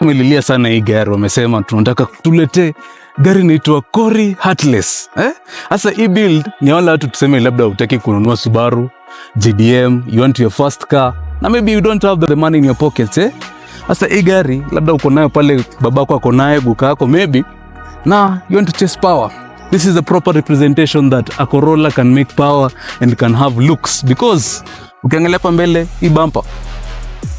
tumelilia sana hii gari, wamesema tunataka tulete gari inaitwa Corolla Heartless. Sasa hii build ni wala watu tuseme labda utaki kununua Subaru, GDM, you want your first car, na maybe you don't have the money in your pockets. Sasa hii gari labda uko nayo pale, babako ako nayo, guka yako maybe, na you want to chase power. This is a proper representation that a Corolla can make power and can have looks, because ukiangalia hapa mbele hii bumper,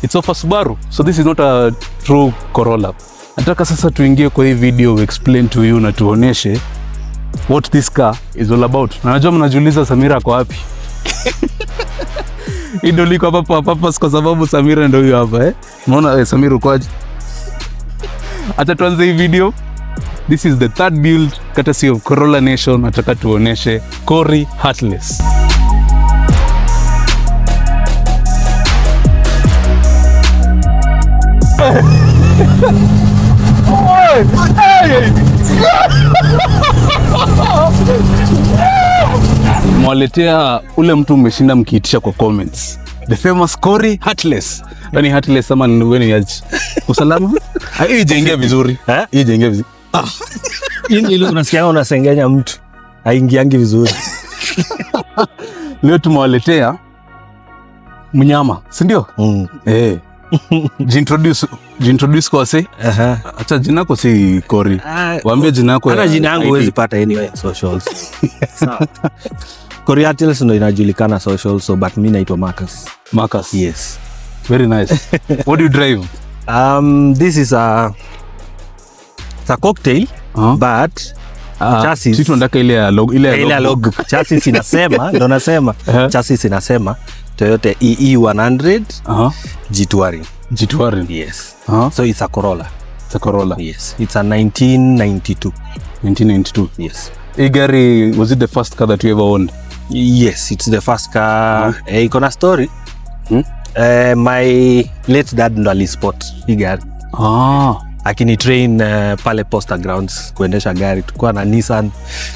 it's of a Subaru, so this is not a true Corolla. Nataka sasa tuingie kwa hii video, we explain to you na tuoneshe what this car is all about. Na najua mnajiuliza Samira ako wapi? Hii ndio liko hapa kwa sababu Samira ndio huyo hapa. Unaona Samira uko aje? Acha tuanze hii video. This is the third build courtesy of Corolla Nation. Nataka tuoneshe Corolla Heartless. Mwaletea ule mtu umeshinda mkiitisha kwa comments, the famous Corolla Heartless. Yaani Heartless sama ni wewe aje? Usalama? Hii jengea vizuri. Hii jengea vizuri. Ile unasikia unasengenya mtu haingiangi vizuri. Leo tumewaletea mnyama, si ndio? Jintroduce kwa say. Acha jina lako si Kori. Waambie jina lako. Hata jina yangu huwezi pata anyway socials. Sawa. Corolla Heartless ndio inajulikana social, so but mimi naitwa Marcus. Marcus. Yes. Very nice. What do you drive? This is a cocktail, but chassis. Sisi tunataka ile log. Chassis inasema, ndo nasema. Chassis inasema Toyota EE100 G-Touring. G-Touring. Yes. So it's a Corolla. It's a Corolla. Yes. It's a 1992. 1992. Yes. Hii gari, was it the first car that you ever owned? Yes, it's the first car. Iko na story. My late dad ndo alispot hii gari. Akini train pale Posta Grounds kuendesha gari. Tukua na Nissan,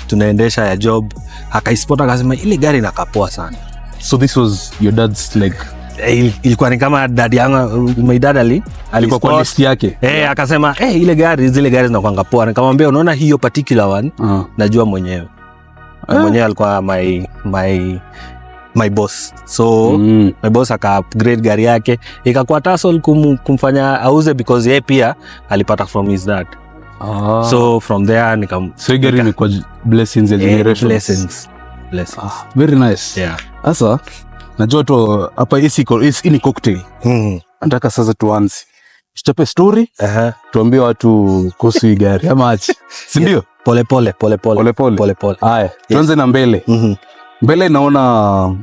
tunaendesha ya job. Akaispot akasema ile gari inakapoa sana. So this was your dad's like ilikuwa ni kama dad yangu, my dad alikuwa kwa list yake. Akasema ile gari, zile gari zinakuanga poa. Nikamwambia unaona hiyo particular one, najua mwenyewe. Mwenyewe alikuwa my boss. So my boss aka upgrade gari yake, ikakuwa tussle kumfanya auze because yeye pia alipata from his dad. So from there so gari ni kwa blessings ya generation. Blessings. Very nice. Yeah. Sasa najua tu hapa hii ni cocktail. Nataka sasa tuanze. Tuchape story. Tuambie watu kuhusu hii gari ama aje. Si ndio? Pole pole. Haya, tuanze na mbele. Mbele naona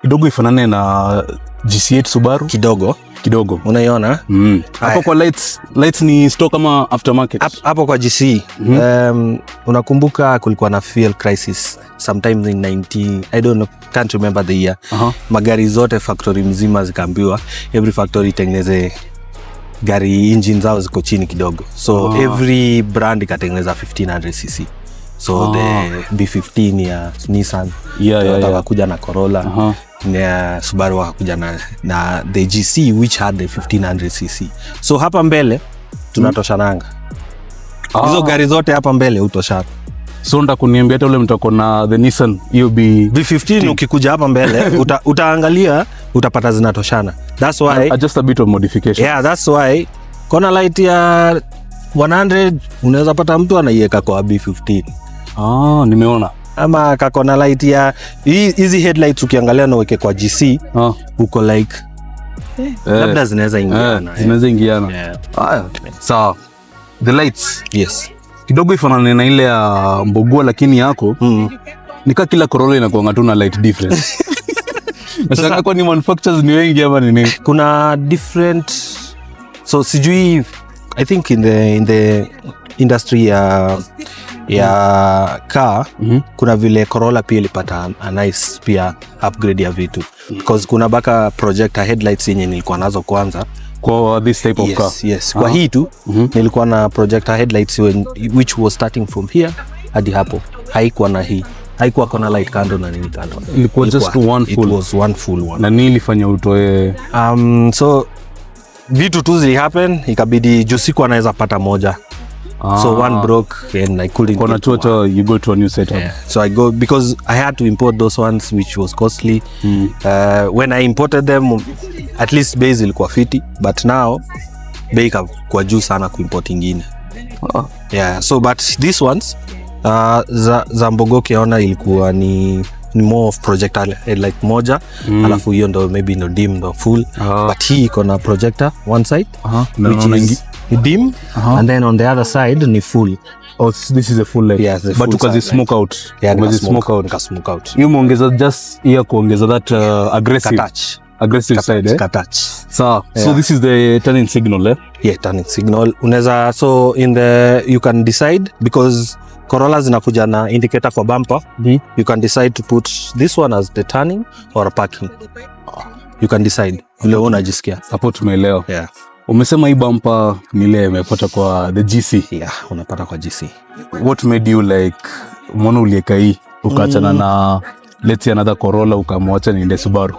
kidogo ifanane na GC8 Subaru kidogo. Unaiona? Hapo kwa lights ni stock kama aftermarket. Hapo kwa GC. Unakumbuka kulikuwa na fuel crisis sometime in 90, I don't know, can't remember the year. Magari zote factory mzima zikaambiwa every factory tengeneze gari engine zao ziko chini kidogo. So every brand ikatengeneza 1500cc. So the B15 ya Nissan wakakuja na Corolla, na Subaru wakakuja na the GC which had the 1500cc. So hapa mbele tunatoshananga. Hizo gari zote hapa mbele utoshana. So nda kuniambia hata ule mtako na the Nissan hiyo B15 ukikuja hapa mbele utaangalia utapata zinatoshana. That's why just a bit of modification. Yeah, that's why kona light ya 100 unaweza pata mtu anaiweka kwa B15. Nimeona. Ama kakona light ya hizi headlights ukiangalia na uweke kwa GC uko like labda zinaweza ingiana. Haya. Sawa. The lights. Yes. Kidogo ifanane na ile ya Mbogua, lakini yako nika kila Corolla inakuanga tu na light difference. Sasa kwa ni manufacturers ni wengi ama ni nini? Kuna different, so sijui, I think in the industry ya car kuna vile Corolla pia ilipata a nice pia upgrade ya vitu, because kuna baka projector headlights yenye nilikuwa nazo kwanza kwa this type of car. Yes. Kwa hii tu nilikuwa na projector headlights which was starting from here hadi hapo. Haikuwa na hii. Haikuwa kona light kando na nini kando. Ilikuwa just one full. It was one full one. Na nini ilifanya utoe? So vitu tu zili happen, ikabidi juu siku anaweza pata moja. So one broke and I couldn't. On a total, you go to a new setup. Yeah. So I go because I had to import those ones which was costly. When I imported them, at least bei ilikuwa fiti, but now bei kwa juu sana kuimport ingine. Yeah, so but these ones za Mbogoke ona ilikuwa ni more of projector like moja, alafu hiyo ndo maybe no dim no full, but hii iko na projector one side which is dim, and then on the other side ni full. Oh, this is a full light. Yes, but because it's smoke out. Yeah, because it's smoke out. You muongeza just here kuongeza that aggressive side, eh? Katach. So this is the turning signal, eh? Yeah, turning signal. Unaweza, so in the you can decide because Corolla zinakuja na indicator kwa bumper. You can decide to put this one as the turning or parking. You can decide vile unajisikia. Hapo tumeelewa. Yeah. Umesema hii bumper nile umepata kwa the GC. Yeah, unapata kwa GC. What made you like mbona ulieka hii ukaachana na let's say another Corolla ukamwacha niende Subaru?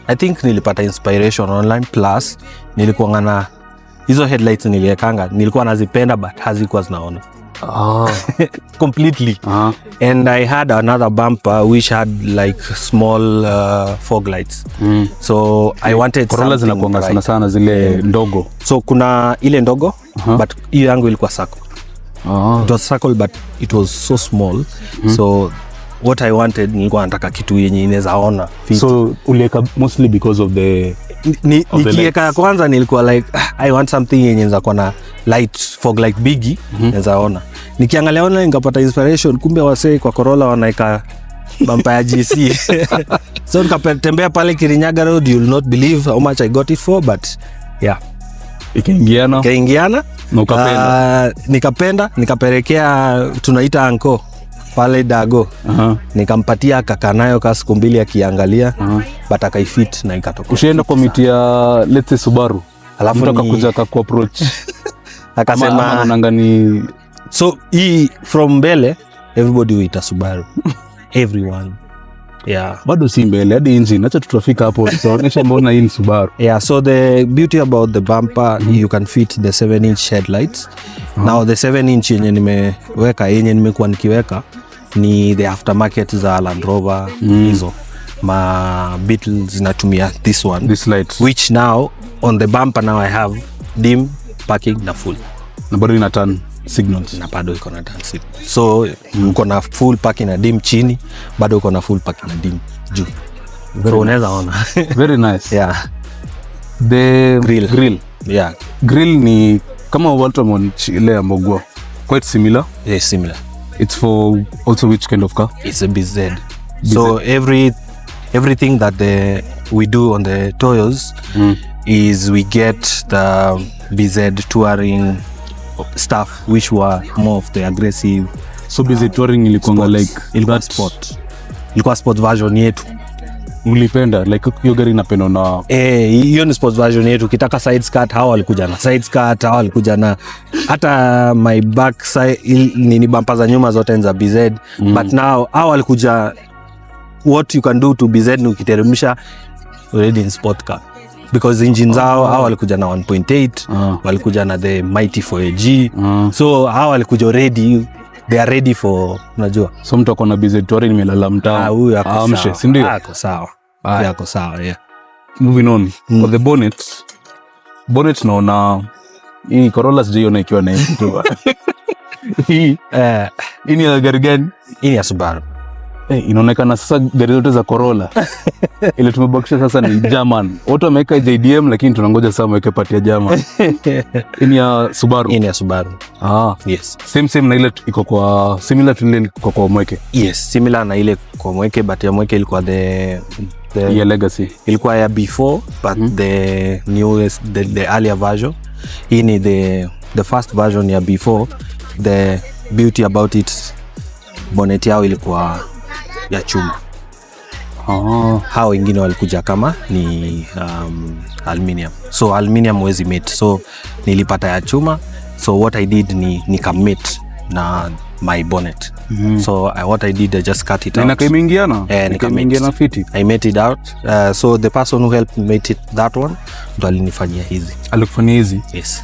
I think nilipata inspiration online, plus nilikuwa ngana hizo headlights niliekanga, nilikuwa nazipenda but hazikuwa zinaona. Completely. And I had another bumper which had like small fog lights. So I wanted Corolla zinakuanga sana sana zile ndogo. So kuna ile ndogo, but hiyo yangu ilikuwa circle. It was circle but it was so small. So what I wanted, nilikuwa nataka kitu yenye inaweza ona. So ulieka mostly because of the nikieka kwanza nilikuwa like I want something yenye inaweza kuwa na light fog light biggie, inaweza ona. Nikiangalia online nikapata inspiration, kumbe wasee kwa Corolla wanaeka bumper ya GC. So nikatembea pale Kirinyaga Road, you'll not believe how much I got it for, but yeah. Ikaingiana. Nikapenda, nikapelekea tunaita anko pale Dago. Nikampatia kaka nayo kwa siku mbili akiangalia, but akaifit na ikatoka. Ushaenda komiti ya let's say Subaru, alafu akakuja akakuapproach akasema unangani. So hii from mbele everybody huita Subaru. Everyone. Yeah. Bado si mbele hadi engine, acha tutafika hapo tutaonyesha mbona hii ni Subaru. Yeah, so the beauty about the bumper, you can fit the 7-inch headlights. Now the 7-inch yenye nimekuwa nikiweka ni the aftermarket za Land Rover hizo. Ma Beetle zinatumia this light, which now on the bumper now I have dim, parking na full. Na bado ina turn signals. Na bado iko na turn signal. So uko na full parking na dim chini, bado uko na full parking na dim juu. So unaweza ona. Very nice. Yeah. The grill. Yeah. Grill ni kama Walterman ile ya Mogwa. Quite similar. Yeah, similar. It's for also which kind of car? It's a BZ. So everything that we do on the Toyos is we get the BZ touring stuff which were more of the aggressive. So BZ touring ilikuwa like ilikuwa sport. Ilikuwa sport version yetu. Mlipenda like hiyo gari inapendwa na hiyo ni sports version yetu. Kitaka side skirt hao walikuja na side skirt, hao walikuja na hata my back side ni bumper za nyuma zote za BZ. But now hao walikuja what you can do to BZ ni ukiteremsha already in sport car, because engine zao hao walikuja na 1.8, walikuja na the mighty 4AG. So hao walikuja already, they are ready for, unajua. So mtu akona BZ touring imelala mtaa. Huyu ako sawa. Si ndio? Ako sawa. Yako sawa, yeah. Moving on. For the bonnet naona hii Corolla sijaiona ikiwa na hivi tu. Hii ni ya gari gani? Hii ni ya Subaru. Inaonekana sasa gari zote za Corolla ile tumebakisha sasa ni German. Watu wameweka JDM lakini tunangoja sasa waweke part ya German. Hii ni ya Subaru. Hii ni ya Subaru. Yes. Same na ile iko kwa similar to ile iko kwa Mweke. Yes, similar na ile kwa Mweke, but ya Mweke ilikuwa the legacy. Ilikuwa ya before, but the newest, the earlier version. Hii ni the first version ya before. The beauty about it, bonnet yao ilikuwa ya chuma. Hao wengine walikuja kama ni aluminium. So aluminium wezi mate. So nilipata ya chuma. So what I did ni nikamate na my bonnet. So what I did, I just cut it out. Nikamingiana fiti. I made it out. So the person who helped me make it that one ndo alinifanyia hizi. Alikufanyia hizi? Yes.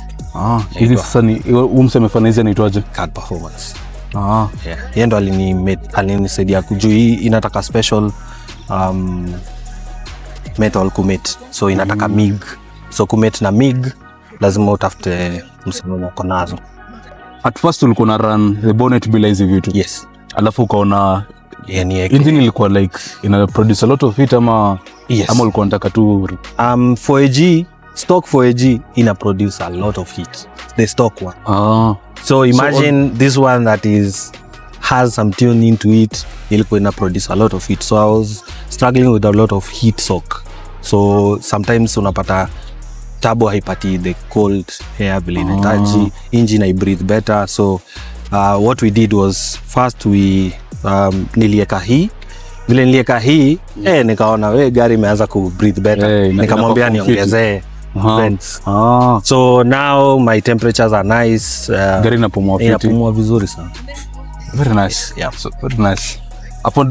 Hizi sasa ni umsemefanya hizi anaitwaje? Card performance. Yeah. Yeye ndo alinisaidia kujua hii inataka special metal kumate. So inataka MIG. So kumate na MIG lazima utafute msimamo uko nazo. At first ulikuwa na run the bonnet bila hizi vitu. Yes. Alafu ukaona engine ilikuwa like ina produce a lot of heat ama ama ulikuwa unataka tu 4AG stock 4AG ina produce a lot of heat, the stock one. So imagine this one that has some tune into it, ilikuwa ina produce a lot of heat. So I was struggling with a lot of heat soak. So sometimes unapata turbo haipati the cold air vile inahitaji, engine I breathe better. So what we did was first we nilieka hii vile nilieka hii nikaona gari imeanza ku breathe better, nikamwambia niongezee vents. So now my temperatures are nice, gari inapumua vizuri sana. Very nice. Yeah. So, very nice. Hapo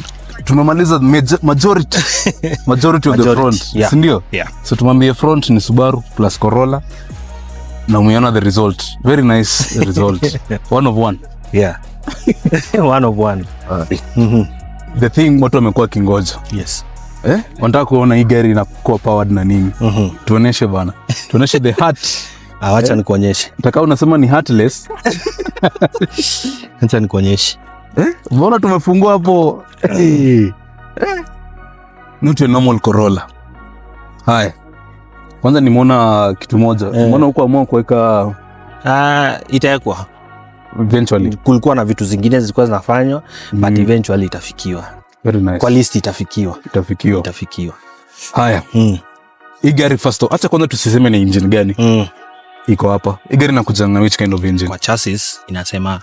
tumemaliza majority of the front. Yeah. Sindio? Yeah. So tumwambie front ni Subaru plus Corolla na umeona the result. Very nice result. One of one. Yeah. One of one. The thing watu wamekuwa kingoja. Yes. Wanataka kuona hii gari inakuwa powered na nini. Tuoneshe bana. Tuoneshe the heart. Acha nikuonyeshe. Nataka unasema ni heartless. Acha nikuonyeshe. Mbona tumefungua hapo? Not a normal Corolla. Haya. Kwanza nimeona kitu moja. Mbona huko amua kuweka itaekwa eventually. Kulikuwa na vitu zingine zilikuwa zinafanywa but eventually itafikiwa. Very nice. Kwa list itafikiwa. Haya. Hii gari first, acha kwanza tusiseme ni engine gani. Iko hapa. Hii gari inakuja na which kind of engine? Kwa chassis inasema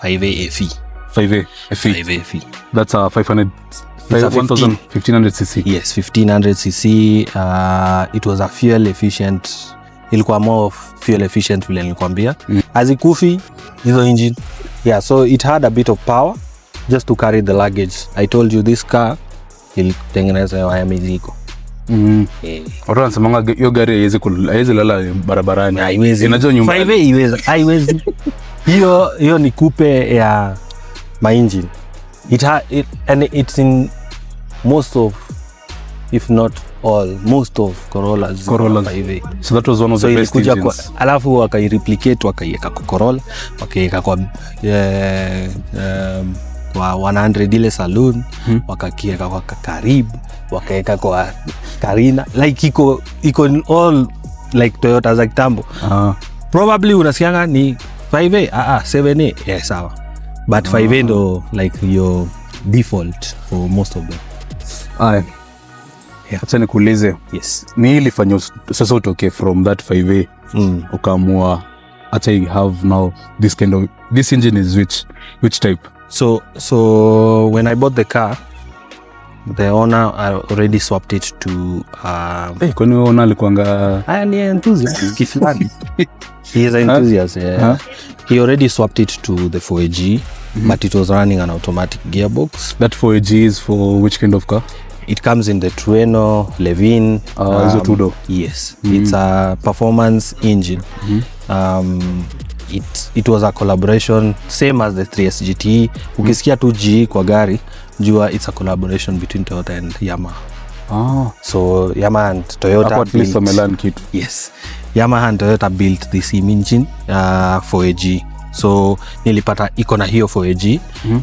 5A FE. 5A FE. That's a 1500cc. Yes, 1500cc. It was a fuel efficient. Ilikuwa more fuel efficient vile nilikwambia. Hazikufi hizo engine. Yeah, so it had a bit of power just to carry the luggage. I told you this car ilitengenezwa ya mizigo. Watu wanasemanga hiyo gari haiwezi lala barabarani. Haiwezi. Inajua nyumba. 5A haiwezi. Hiyo ni coupe ya my engine. And it's in most of, if not all, most of Corollas. 5A. So that was one of the best engines. Alafu wakai-replicate, wakaieka kwa Corolla, wakaieka kwa 100 ile saloon, wakakieka kwa Karibu, wakaeka kwa Karina. Like iko in all like Toyota za kitambo. Probably unasikianga ni 5A, 7A. Yeah, sawa. But 5A ndo like your default for most of them. Acha nikuulize. Yes. Ni ilifanya sasa utoke from that 5A ukaamua acha you have now this engine is which type? So when I bought the car, the owner already swapped it to kwani wewe owner alikuanga ni enthusiast kifani. He is an enthusiast. He already swapped it to the 4AG, but it was running an automatic gearbox. That 4AG is for which kind of car? It comes in the Trueno, Levin. Is it two-door? Yes. It's a performance engine. It was a collaboration, same as the 3S GT. Ukisikia tu G kwa gari, jua it's a collaboration between Toyota and Yamaha. So Yamaha and Toyota at least wamelan kitu. Yes. Yamaha and Toyota built the same engine 4AG. So nilipata iko na hiyo 4AG.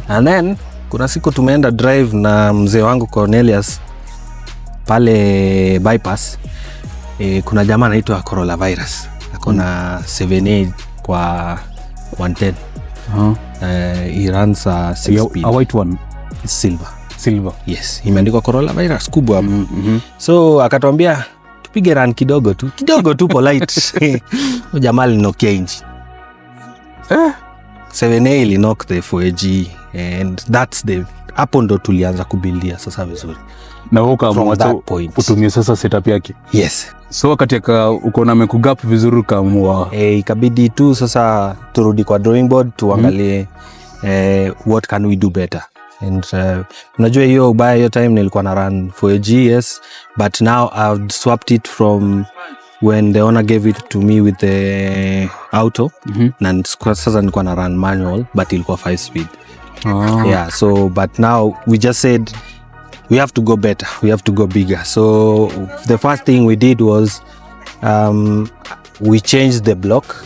And then kuna siku tumeenda drive na mzee wangu Cornelius pale bypass. Kuna jamaa anaitwa Corolla Virus. Akona 7A kwa 110. He runs a 6-speed. A white one. It's silver. Yes. Imeandikwa Corolla Virus kubwa hapo. So akatuambia tupige run kidogo tu polite. Jamaa alinokia engine. 7A ili knock the 4G and that's the hapo ndo tulianza kubuildia sasa vizuri. Na ukaamua utumie sasa setup yake. Yes. So wakati uko na mekugap vizuri ukaamua ikabidi tu sasa turudi kwa drawing board tuangalie what can we do better. And unajua hiyo ubaya hiyo time nilikuwa na run 4G, yes, but now I've swapped it from when the owner gave it to me with the auto na sasa nilikuwa na run manual but ilikuwa 5 speed. Yeah, so but now we just said we have to go better, we have to go bigger. So the first thing we did was we changed the block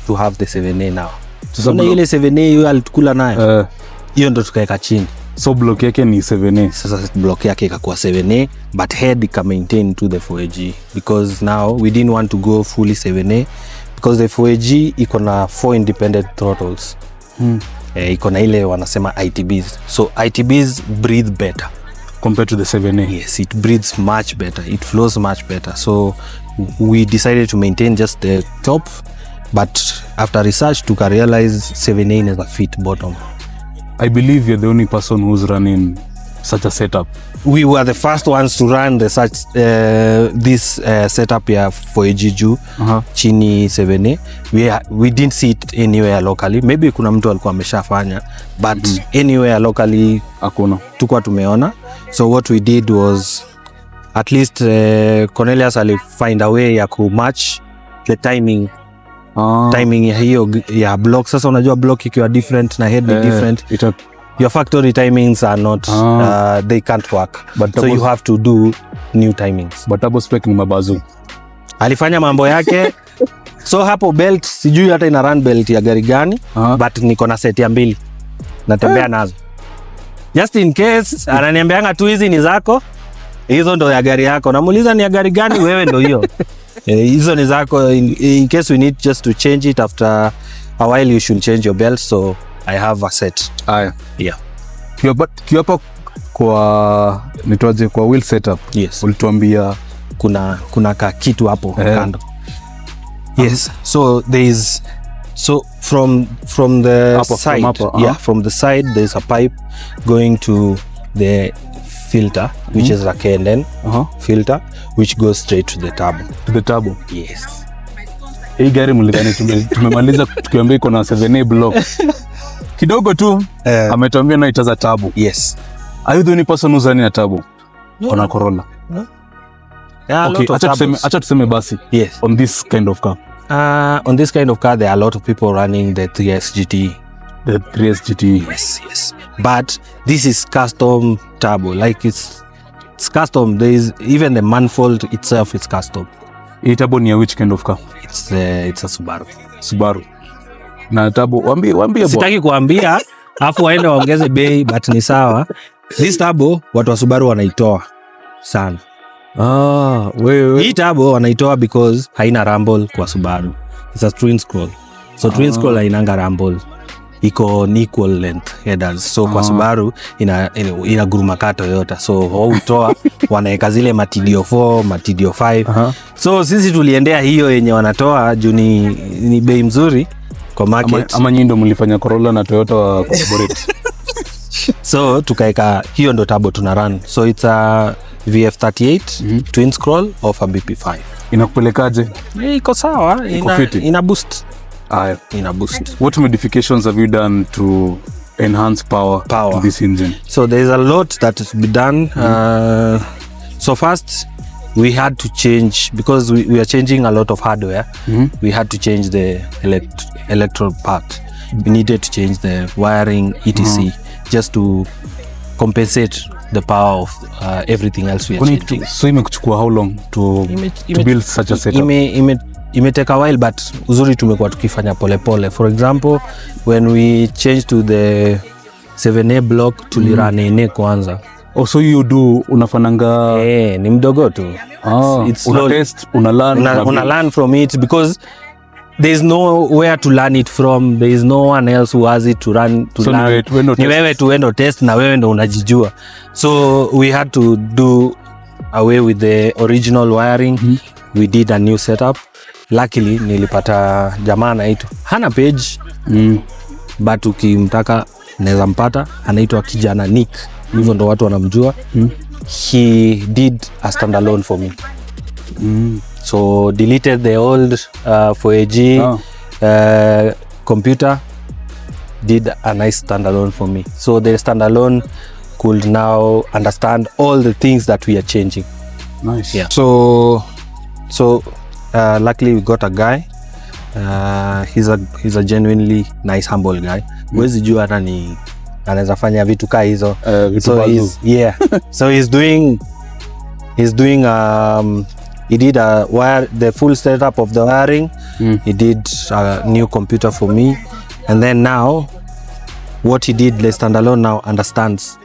to have the 7A now. So ile 7A hiyo alitukula nayo hiyo ndo tukaeka chini. So block yake ni 7A. Sasa block yake ikakuwa 7A but head ika maintain to the 4G because now we didn't want to go fully 7A because the 4G iko na 4 independent throttles. Iko na ile wanasema ITBs. So ITBs breathe better compared to the 7A. Yes, it breathes much better, it flows much better. So we decided to maintain just the top, but after research tuka realize 7A is a fit bottom. I believe you're the only person who's running such a setup. We were the first ones to run this setup ya 4G juu chini 7A. We didn't see it anywhere locally. Maybe kuna mtu alikuwa ameshafanya but anywhere locally hakuna. Tukua tumeona. So what we did was at least Cornelius ali find a way ya ku match the timing. Timing ya hiyo ya block. Sasa unajua block ikiwa different na head different. Your factory timings are not they can't work. But so you have to do new timings. But double spec ni mabazu. Alifanya mambo yake. So hapo belt sijui hata ina run belt ya gari gani but niko na set ya 2 natembea nazo. Just in case ananiambianga tu hizi ni zako. Hizo ndo ya gari yako. Namuuliza ni ya gari gani wewe ndo hiyo. Hizo ni zako in case we need just to change it after a while you should change your belt. So I have a set. Yeah. Kiapa kwa nitoaje kwa wheel setup. Yes. Ulituambia kuna ka kitu hapo kando. Yes. So there is from the side from the side there's a pipe going to the filter which is a K&N filter which goes straight to the turbo. To the turbo. Yes. Hii gari mlidhani tumemaliza tukiambia iko na 7A block. Kidogo tu ametuambia na itaza turbo. Yes. Are you the only person who's running a turbo? On a Corolla? No. Yeah, okay, acha tuseme basi. Yes. On this kind of car. On this kind of car there are a lot of people running the 3S GT. The 3S GT. Yes. But this is custom turbo. Like it's custom. There is even the manifold itself is custom. Hii turbo ni which kind of car? It's a Subaru. Subaru. Na turbo waambie sitaki kuambia afu waende waongeze bei but ni sawa. This turbo watu wa Subaru wanaitoa sana. Wewe. Hii turbo wanaitoa because haina rumble kwa Subaru. It's a twin scroll. So twin scroll hainanga rumble. Iko equal length headers. So kwa Subaru ina guruma ka Toyota. So hutoa wanaeka zile matidio 4, matidio 5. So sisi tuliendea hiyo yenye wanatoa juu ni bei mzuri kwa market. Ama nyinyi ndo mlifanya Corolla na Toyota wa collaborate. So tukaeka hiyo ndo turbo tuna run. So it's a VF38 twin scroll of a BP5. Inakupelekaje? Iko sawa, ina boost. Ina boost. What modifications have you done to enhance power to this engine? So there's a lot that has been done. So first we had to change because we are changing a lot of hardware. We had to change the electrical part. We needed to change the wiring etc just to compensate the power of everything else we are changing. So imekuchukua how long to build such a setup? Imeteka a while but uzuri tumekuwa tukifanya pole pole. For example, when we changed to the 7A block tulirun ene kwanza. So you do unafananga ni mdogo tu. It's una test, una learn from it because there is nowhere to learn it from. There is no one else who has it to learn. Ni wewe tu endo test na wewe ndo unajijua. So we had to do away with the original wiring. We did a new setup. luckily nilipata jamaa anaitwa hana page but ukimtaka naweza mpata, anaitwa kijana Nick, hivyo ndo watu wanamjua. He did a standalone for me. So deleted the old 4AG computer, did a nice standalone for me. So the standalone could now understand all the things that we are changing. Nice. Yeah. So luckily we got a guy. He's a genuinely nice, humble guy. Wezi jua hata ni anaweza fanya vitu kaa hizo. So he's doing he did the full setup of the wiring. He did a new computer for me, and then now what he did, the standalone now understands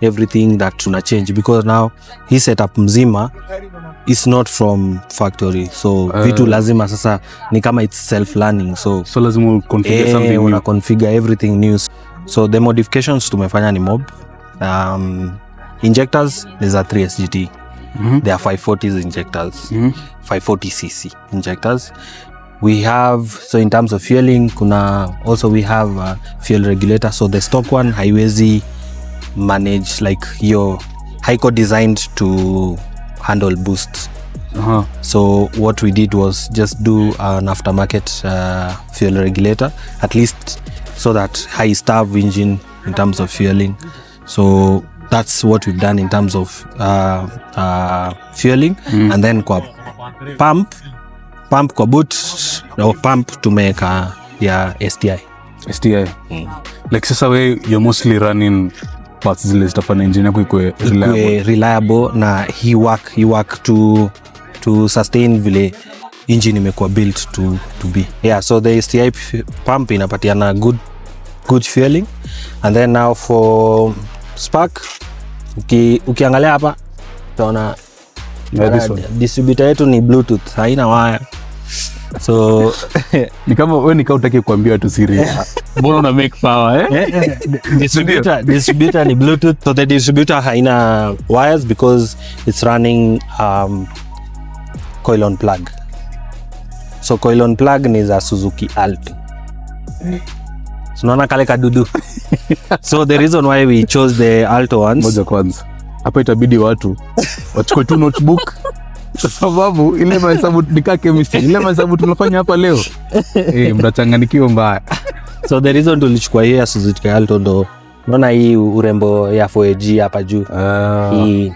everything that tuna change, because now his setup mzima is not from factory, so vitu lazima sasa ni kama it's self learning, so lazima configure something new. Una configure everything new. So the modifications tumefanya ni mob. Injectors, there's a 3 SGT. There are 540s injectors, 540cc injectors. We have, so in terms of fueling, we have a fuel regulator. So the stock one haiwezi manage, like your Heiko designed to handle boosts. So what we did was just do an aftermarket fuel regulator, at least so that high starve engine in terms of fueling. So that's what we've done in terms of fueling. And then kwa pump kwa boot, or pump tumeka ya STI. Like sasa you're mostly running parts zile zitafanya engine yako ikuwe reliable, na he work to sustain vile engine imekuwa built to be. Yeah, so the STI pump inapatiana good fueling. And then now for spark, ukiangalia hapa utaona distributor yetu ni Bluetooth, haina wire. So ni kama wewe utaki kuambia tu siri. Mbona una make power distributor ni Bluetooth. So the distributor haina wires because it's running coil on plug. So coil on plug ni za Suzuki Alto. So naona kale kadudu. So the reason why we chose the Alto ones, moja kwanza hapa itabidi watu wachukue tu notebook kwa sababu ile mahesabu nikaa chemistry, ile mahesabu tunafanya hapa leo mtachanganikiwa mbaya. So the reason tulichukua hii ya Suzuki Alto ndo unaona hii urembo ya 4AG hapa juu. Hii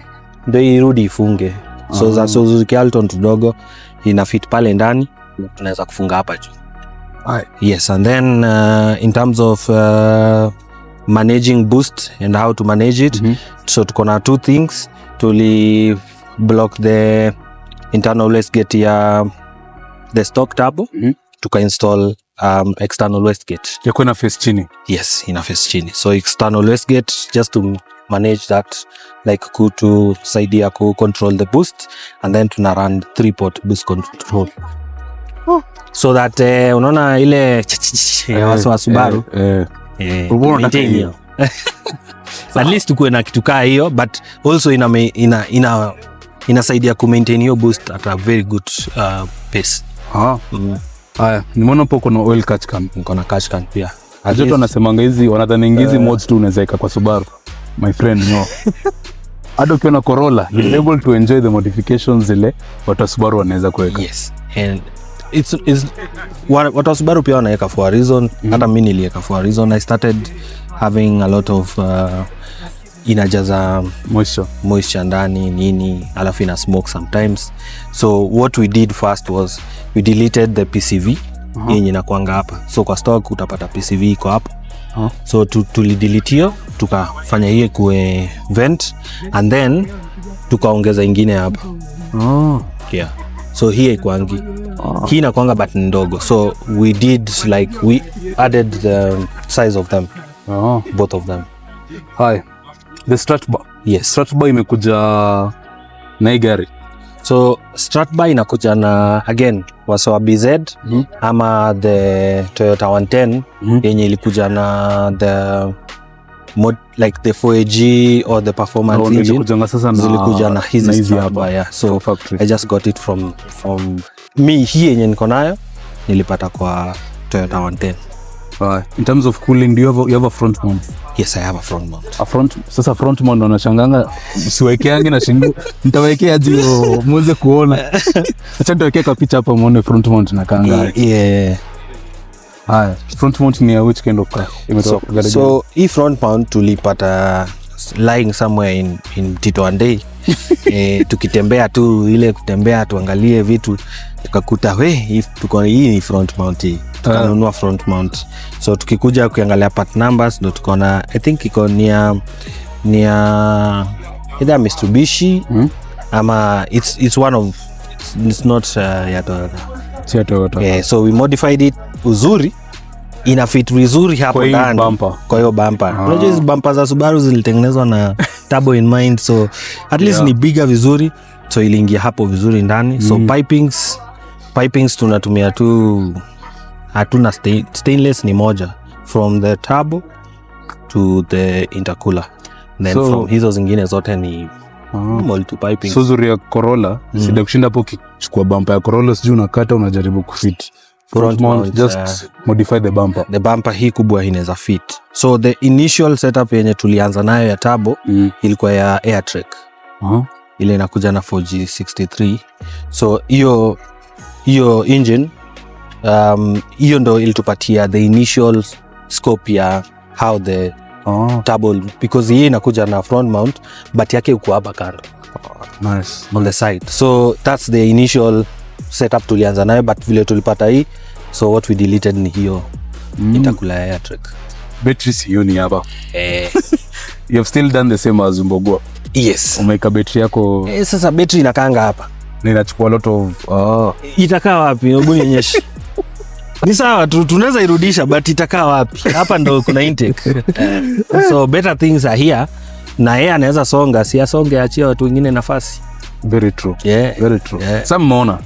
ndio irudi ifunge. So za Suzuki Alto ndogo ina fit pale ndani, tunaweza kufunga hapa juu. Yes, and then in terms of managing boost and how to manage it, so tuko na two things. Tuli block the internal wastegate ya the stock turbo, tuka install external wastegate yako na face chini. Yes, ina face chini. So external wastegate just to manage that, like to saidia ku control the boost, and then tuna run 3-port boost control. So that unaona ile wa Subaru maintain hiyo. At least tukue na kitu kaa hiyo, but also inasaidia ku maintain hiyo boost at a very good pace. Haya, nimeona hapo kuna oil catch can. Kuna catch can pia. Ajoto anasemanga hizi wanadhani hizi mods tu unaweza ika kwa Subaru. My friend, no. Hado ukiona Corolla, you're able to enjoy the modifications zile watu Subaru wanaweza kuweka. Yes. And it's watu Subaru pia wanaweka for a reason. Hata mimi niliweka for a reason. I started having a lot of inajaza moisture ndani nini, alafu ina smoke sometimes. So what we did first was we deleted the PCV yenye inakuanga hapa. So kwa stock utapata PCV iko hapa. So tulidelete hiyo, tukafanya hiyo kuwe vent, and then tukaongeza ingine hapa. Yeah. So hii ikuangi. Hii inakuanga but ndogo. So we did like we added the size of them. Both of them. Hi. The strut bar. Yes. Strut bar imekuja na hii gari. So strut bar inakuja na again wasawa BZ ama the Toyota 110 yenye ilikuja na like the 4AG or the performance engine zilikuja na hizi hapa, yeah. So I just got it from me. Hii yenye niko nayo nilipata kwa Toyota 110. In terms of cooling, do you have a front mount? Yes, I have a front mount. Sasa front mount unashanganga siwekeangi na shingo. Nitawekea jio muweze kuona. Acha nitawekea kwa picha hapa muone front mount na kanga. Yeah. Front mount ni which kind of car? So hii front mount tulipata lying somewhere in Tito and Day. Tukitembea tu ile kutembea tuangalie vitu tukakuta hii ni front mount hii. Tukanunua front mount. So tukikuja kuangalia part numbers ndo tukaona I think iko near either Mitsubishi ama it's one of it's not ya Toyota. Yeah, so we modified it uzuri ina fit vizuri hapo ndani kwa hiyo bumper. Unajua hizo bumper za Subaru zilitengenezwa na turbo in mind, so at least ni bigger vizuri, so iliingia hapo vizuri ndani. So pipings tunatumia tu, hatuna stainless, ni moja from the turbo to the intercooler, then from hizo zingine zote ni multi piping. So zuri ya Corolla sida kushinda hapo kichukua bumper ya Corolla sijui unakata unajaribu kufit front mount, just modify the bumper. The bumper hii kubwa inaweza fit. So the initial setup yenye tulianza nayo ya turbo ilikuwa ya Airtrek. Ile inakuja na 4G63. So hiyo engine hiyo ndo ilitupatia the initial scope ya how the turbo, because hii inakuja na front mount but yake uko hapa kando. Nice. On the side. So that's the initial setup tulianza nayo, but vile tulipata hii, so what we deleted ni hiyo intercooler ya Airtrek. Battery siyo ni hapa. You have still done the same as Mbogua. Yes. Umeka battery yako. Sasa battery inakaanga hapa. Na inachukua a lot of itakaa wapi? Hebu nionyeshe. Ni sawa tunaweza irudisha, but itakaa wapi? Hapa ndo kuna intake. So better things are here. Na yeye anaweza songa, si asonge, achia watu wengine nafasi. Very true. Yeah. Very true. Yeah. Some Mona,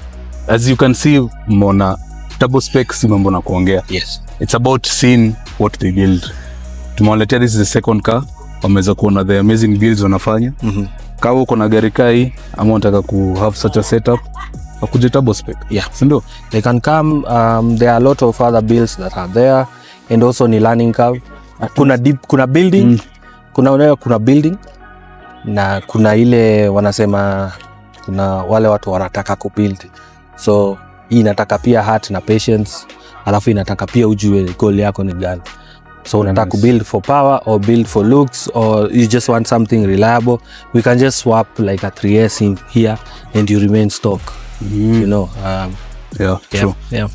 as you can see, Mona turbo specs mambo na kuongea. Yes. It's about seeing what they build. Tumewaletea, this is the second car. Wameweza kuona the amazing builds wanafanya. Kama uko na gari kai ama unataka ku have such a setup, akuje turbo spec. Yeah. Sindo? They can come. There are a lot of other builds that are there, and also ni learning curve. Kuna building, kuna building na kuna ile wanasema kuna wale watu wanataka kubuild. So hii inataka pia heart na patience, alafu inataka pia ujue goal yako ni gani. So unataka kubuild for power or build for looks, or you just want something reliable, we can just swap like a 3S in here and you remain stock. You know. True. Yeah.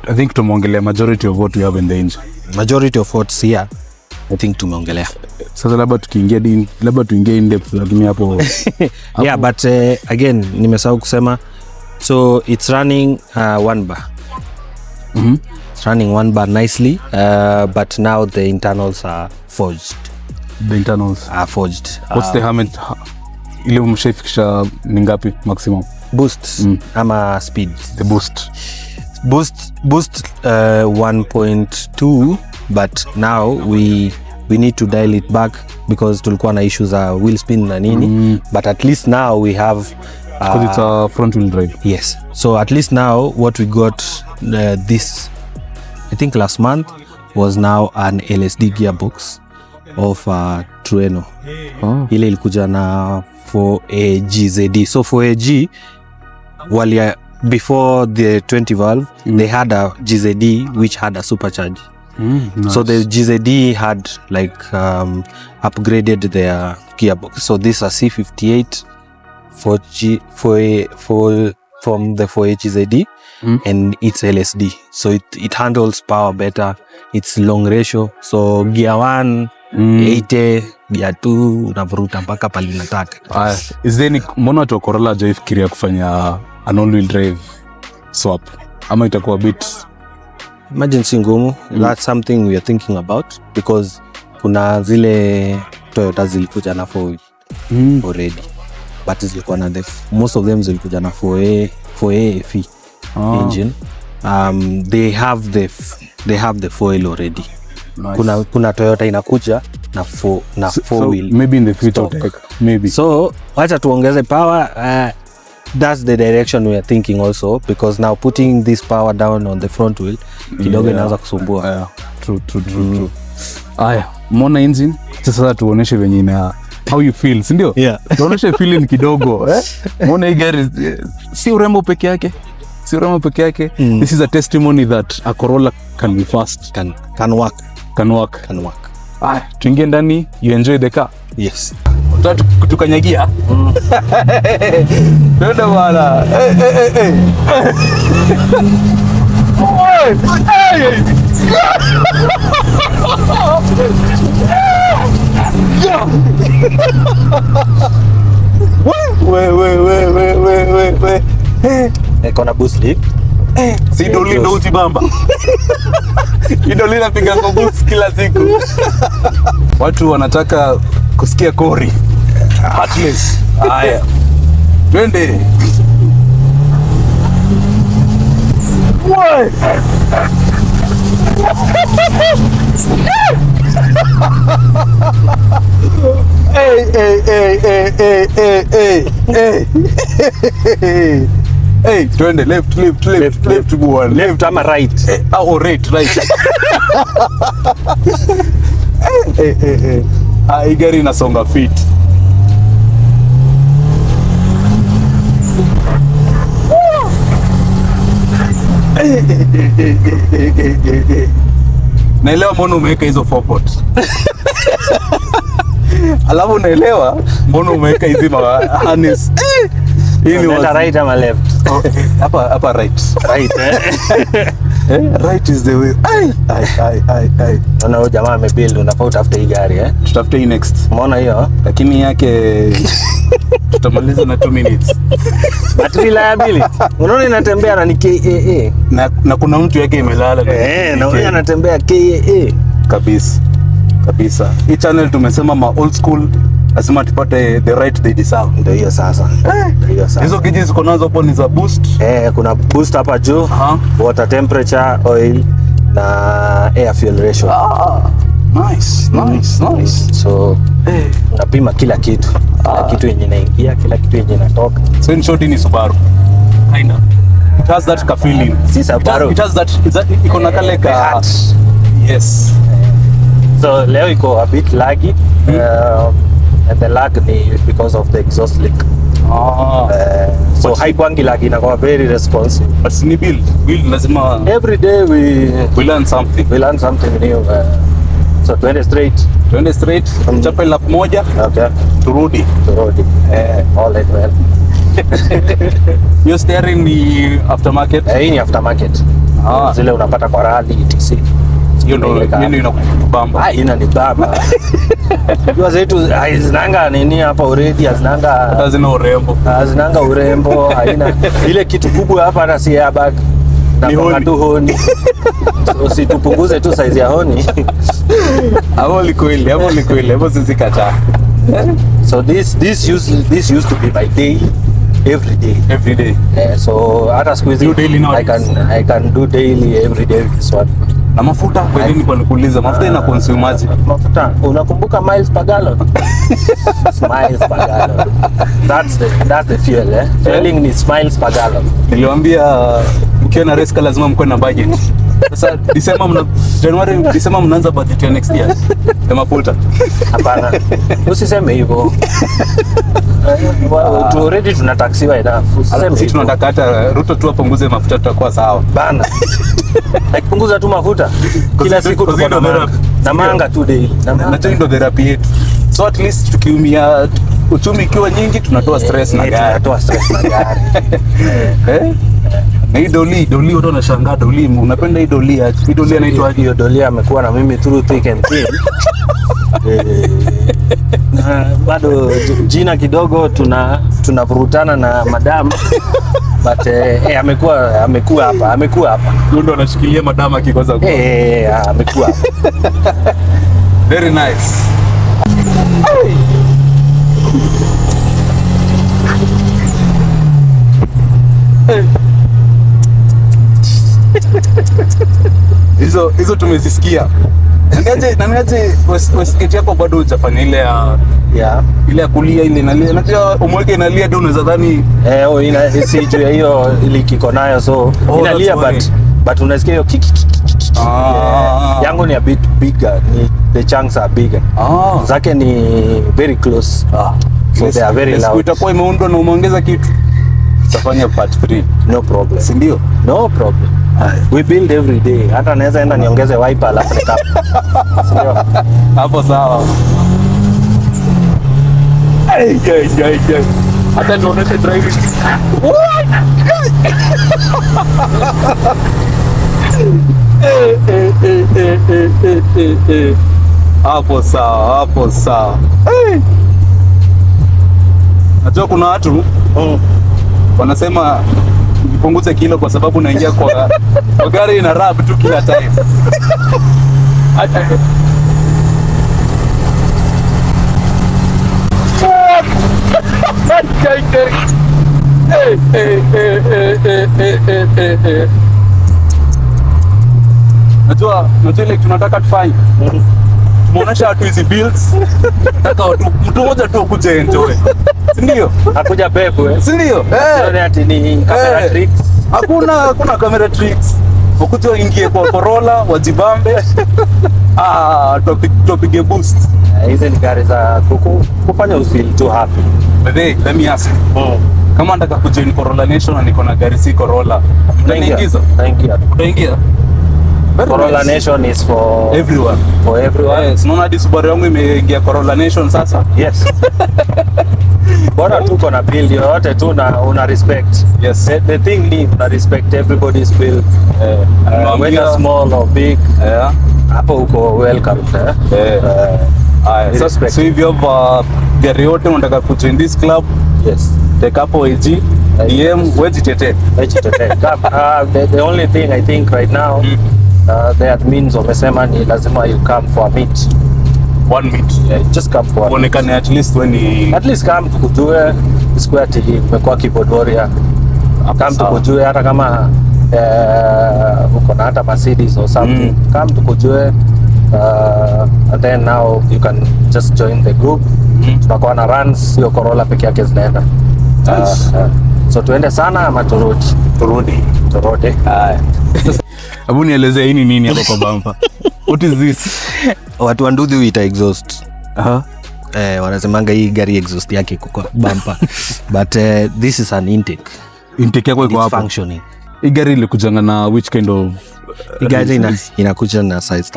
I think tumeongelea majority of what we have in the engine. Majority of what's here, I think tumeongelea. Sasa labda tuingie in depth, lakini hapo yeah, but again nimesahau kusema, so it's running 1 bar. It's running 1 bar nicely, but now the internals are forged. The internals are forged. What's the Hamid ile umeshaifikisha ni ngapi maximum? Boost ama speed? The boost 1.2, but now we need to dial it back because tulikuwa na issues za wheel spin na nini, but at least now we have because it's a front wheel drive. Yes, so at least now what we got this I think last month was now an LSD gearbox of Trueno. Ile ilikuja na 4AGZD. So 4AG before the 20 valve they had a GZD which had a supercharge. Nice. So the GZD had like upgraded their gearbox. So this is a C58 from the 4AGZD and it's LSD. So it handles power better. It's long ratio. So gear 1 80, gear 2 unavuruta mpaka pale unataka. Is there any Toyota Corolla hajaifikiria kufanya an all-wheel drive swap? Ama itakuwa bit emergency ngumu? That's something we are thinking about because kuna zile Toyota zilikuja na 4 already, but zilikuwa na most of them zilikuja na 4A FE engine. They have the foil already. Nice. Kuna Toyota inakuja na four wheel. Maybe in the future stock. tech, maybe. So wacha tuongeze power. That's the direction we are thinking also, because now putting this power down on the front wheel kidogo inaanza kusumbua. Yeah. True. Aya, mona engine sasa tuoneshe venye ina how you feel, si ndio? Yeah. Tuoneshe feeling kidogo. Mona hii gari si urembo peke yake. This is a testimony that a Corolla can be fast, Can work. Aya, tuingie ndani, you enjoy the car. Yes. Utatu kutukanyagia. Twende bwana. Iko na boost leak. Si doli ndo utibamba. Idoli napiga kwa boost kila siku. Watu wanataka kusikia kori. Heartless. Haya. Twende. Hey, twende left bwana. Left ama right? Right. Hii gari inasonga fit. Naelewa mbona umeweka hizo four-pot. Alafu naelewa mbona umeweka hizi harness. Hii ni right ama left? Hapa right. Right, Right is the way. Ai. Unaona jamaa amebuild, unafaa utafute hii gari Tutafute hii next. Umeona hiyo? Lakini yake tutamaliza na 2 minutes. Battery liability. Unaona inatembea na ni KAA. Na kuna mtu yake imelala. Na huyu anatembea KAA. Kabisa. Hii channel tumesema ma old school lazima tupate the right they deserve. Ndio hiyo sasa. Hizo gauges ziko nazo hapo ni za boost. Kuna boost hapa juu, water temperature, oil na air fuel ratio. Nice. So unapima kila kitu. Kila kitu yenye inaingia, kila kitu yenye inatoka. So in short ni Subaru. Kinda. It has that ka feeling. Si Subaru. It has that iko na kale ka. Yes. So leo iko a bit laggy. And the lag ni because of the exhaust leak. So haikwangi lag, inakuwa very responsive. But ni build lazima every day we learn something. New. So 20 straight. Chapa lap moja. Okay. Turudi. All right well. Your steering ni aftermarket. Hii ni aftermarket. Zile unapata kwa rally etc. Hiyo ndio inakubamba. Ina ni bamba. Jua zetu hazinanga nini hapa already, hazinanga urembo, haina ile kitu kubwa hapa na si airbag na tu honi. So si tupunguze tu size ya honi. Hapo ni kweli, hapo sisi kataa. So this used to be my daily every day. So hata squeeze I can do daily every day with this one. Na mafuta kwa nini kwa nikuuliza mafuta ina consume aje? Mafuta unakumbuka miles per gallon? Miles per gallon. That's the fuel. Fueling ni miles per gallon. Niliwaambia mkiwa na race lazima mko na budget. Sasa January December mnaanza budget ya next year ya mafuta. Hapana. Usiseme hivyo. Already tunataxiwa enough. Usiseme sisi tunataka hata Ruto tu apunguze mafuta tutakuwa sawa. Bana. Akipunguza tu mafuta kila siku tuko na manga tu daily. Na tu ndio therapy yetu. So at least tukiumia uchumi ikiwa nyingi tunatoa stress na gari. Na hii doli watu wanashangaa doli, unapenda hii doli aje? Hii doli anaitwa hiyo doli amekuwa na mimi through thick and thin. Bado jina kidogo tunavurutana na madam. But amekuwa hapa. Ndo anashikilia madam akikoza kwa. Amekuwa hapa. Very nice. Hizo tumezisikia. Naniaje skate yako bado hujafanya ile ya ile ya kulia ile inalia. Unajua umweke inalia ndio unaweza dhani si juu ya hiyo ili kiko nayo so inalia but unasikia hiyo yangu ni a bit bigger, ni the chunks are bigger. Zake ni very close. So they are very loud. Itakuwa imeundwa na umeongeza kitu. Tutafanya part 3. No problem. Si ndio? No problem. We build every day. Hata naweza enda niongeze wiper alafu nikap. Sio? Hapo sawa. Hata nionyeshe driving. Hapo sawa. Najua kuna watu wanasema nipunguze kilo kwa sababu naingia kwa gari ina rap tu kila time. Najua ile tunataka tufanye. Muonesha watu hizi builds. Nataka mtu mmoja tu akuje enjoy. Si ndio? Hakuja pepo. Si ndio? Sio ati ni camera tricks. Hakuna camera tricks. Ukuje uingie kwa Corolla wajibambe. Tupige boost. Hizi ni gari za kufanya usifeel too happy. But let me ask. Kama nataka kujoin Corolla Nation na niko na gari si Corolla, utaniingiza? Utaingia? Corolla Nation is for everyone. For everyone. Yes, unaona hadi Subaru yangu imeingia Corolla Nation sasa. Yes. Bora tuko na build yote tu na una respect. Yes. The thing ni una respect everybody's build. Whether small or big. Hapo uko welcome. So if you have gari yote unataka kujoin this club, yes. Take up AG, DM, wejitete. The only thing I think right now, the admins wamesema ni lazima you come for a meet. One meet. Just come for one. Onekane at least come tukujue, square T umekuwa keyboard warrior. Come tukujue hata kama uko na hata Mercedes or something. Come tukujue, and then now you can just join the group. Tutakuwa na runs hiyo Corolla peke yake zinaenda. So tuende sana ama turudi. Haya. Hebu nielezea hii ni nini hapo kwa bumper? What is this? Watu wa Nduthi huita exhaust. Wanasemanga hii gari exhaust yake iko kwa bumper. But this is an intake. Intake yako iko hapo. Functioning. Hii gari ilikujanga na which kind of? Hii gari inakuja na size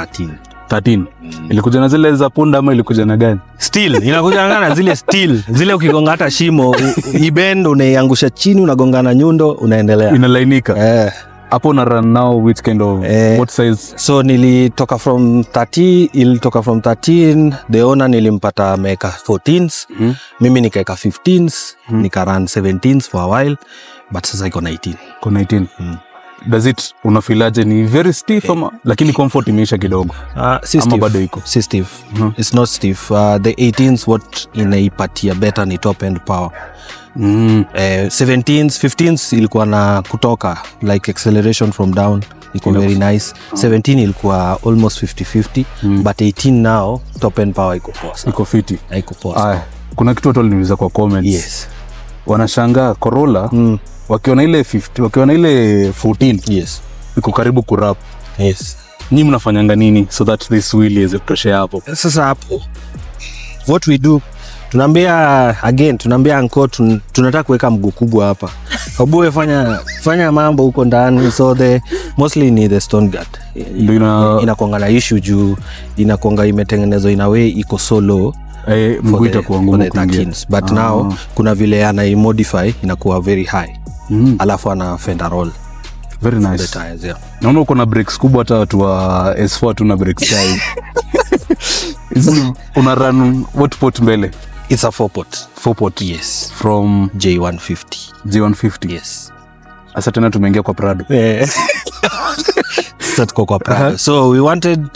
13. Ilikuja na zile za punda ama ilikuja na gani? Steel. Inakuja na zile steel. Zile ukigonga hata shimo, ibend unaiangusha chini, unagonga na nyundo, unaendelea. Inalainika. Hapo na run now which kind of what size? So nilitoka from 13, the owner nilimpata ameka 14s. Mimi nikaeka 15s, nika run 17s for a while, but sasa iko 19. Iko 19. Does it unafilaje ni very stiff ama lakini comfort imeisha kidogo? Ama bado iko? Si stiff. It's not stiff. The 18s what inaipatia better ni top end power. 17s, 15s ilikuwa na kutoka like acceleration from down iko very nice. 17 ilikuwa almost 50-50, but 18 now top end power iko poa. Iko fiti. Iko poa. Kuna kitu watu waliniuliza kwa comments. Yes. Wanashangaa Corolla wakiona ile 50, wakiona ile 14. Yes. Iko karibu kurap. Yes. Nyinyi mnafanyanga nini so that this wheel is pressure hapo? Sasa hapo what we do, tunaambia anko tunataka kuweka mguu kubwa hapa. Kabue fanya mambo huko ndani, so mostly ni the stone guard. Inakuanga na issue juu inakuanga imetengenezwa in a way iko so low. Mguu itakuwa ngumu kuingia. But now kuna vile anai-modify inakuwa very high. Alafu ana fender roll. Very nice. The tires, yeah. Naona uko na brakes kubwa, hata watu wa S4 tuna brakes chai. Una run what port mbele? It's a 4-port. 4-port. Yes. From J150. Yes. Asa tena tumeingia kwa Prado. Tuko kwa Prado. So we wanted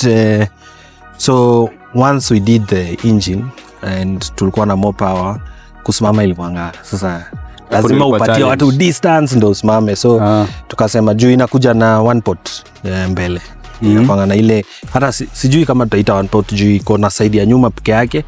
so once we did the engine and tulikuwa na more power, kusimama ilikuwa sasa lazima upatie watu distance ndo usimame. So tukasema juu inakuja na 1-port mbele. inakuanga na ile hata sijui kama tutaita one pot juu iko na side ya nyuma peke yake,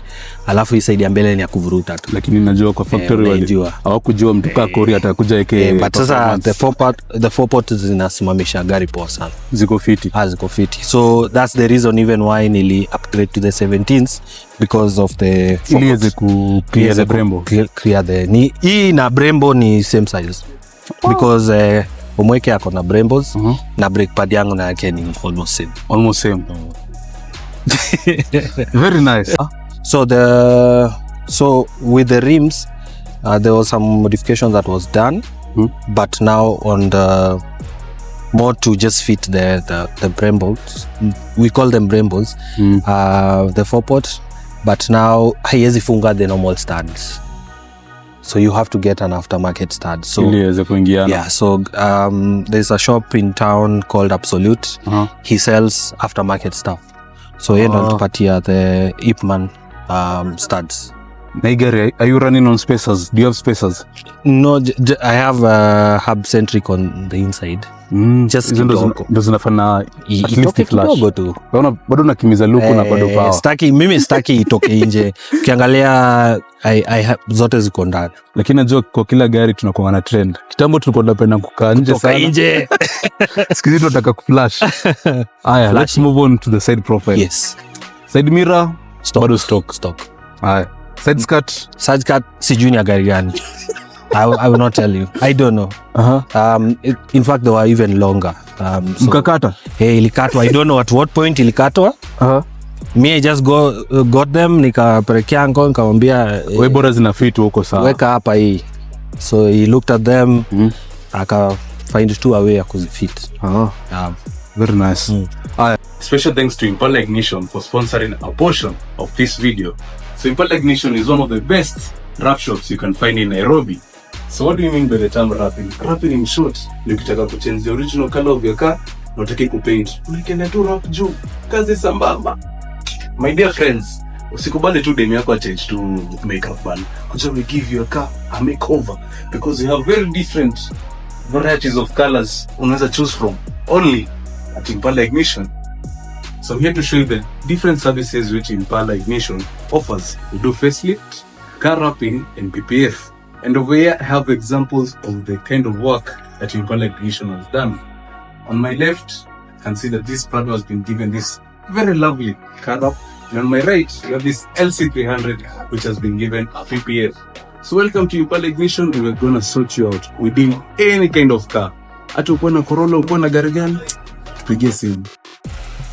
alafu hii side ya mbele ni ya kuvuruta tu. Lakini najua kwa factory wale hawakujua mtu kaa Kori atakuja yake. But sasa the four pot zinasimamisha gari poa sana, ziko fiti. Ziko fiti, so that's the reason even why nili upgrade to the 17s because of the iliweze ku clear the Brembo, clear the ni hii na Brembo ni same size because umweke yako na Brembos na brake pad yangu na yake ni almost same. Very nice. So with the rims there was some modification that was done, but now on the more to just fit the Brembos, we call them Brembos, the 4-pot, but now haiwezi funga the normal studs, so you have to get an aftermarket stud. So yeah, so there's a shop in town called Absolute. He sells aftermarket stuff, so yeye ndo alitupatia the Ipman studs. Naigari, are you running on spacers? Do you have spacers? No, I have hub centric on the inside. Just ndo zinafanya at least flash tu. Bado unakimiza luku na bado power. Mimi staki itoke nje. Ukiangalia zote ziko ndani. Lakini najua kwa kila gari tunakuwa na trend. Kitambo tulikuwa tunapenda kukaa nje sana. Kutoka nje. Siku hizi tunataka kuflash. Aya, let's move on to the side profile. Yes. Side mirror bado stock. Aya. Side skirt sijui ni gari gani. I will not tell you. I don't know. In fact, they were even longer. Mkakata? Ilikatwa. I don't know at what point ilikatwa. Me, I just got them, nikapelekea anko, nikamwambia wewe bora zina fit huko sawa. Weka hapa hii. So he looked at them, aka find two way ya kuzifit. Very nice. Special thanks to Impala Ignition for sponsoring a portion of this video. So Impala Ignition is one of the best wrap shops you can find in Nairobi. So what do you mean by the term wrapping? Wrapping in short, ni ukitaka kuchange the original color of your car, na utaki kupaint, unaikenda tu wrap juu, kazi sambamba. My dear friends, usikubali tu demu yako change to makeup bana. Kuja we give your car a makeover because we have very different varieties of colors unaweza choose from only at Impala Ignition. So I'm here to show you the different services which Impala Ignition offers. We do facelift, car wrapping, and PPF. And over here I have examples of the kind of work that Impala Ignition has done. On my left, you can see that this Prado has been given this very lovely car wrap. And on my right, you have this LC300 which has been given a PPF. So welcome to Impala Ignition. We are going to sort you out within any kind of car. Hata uko na Corolla, uko na gari gani, tupigie simu.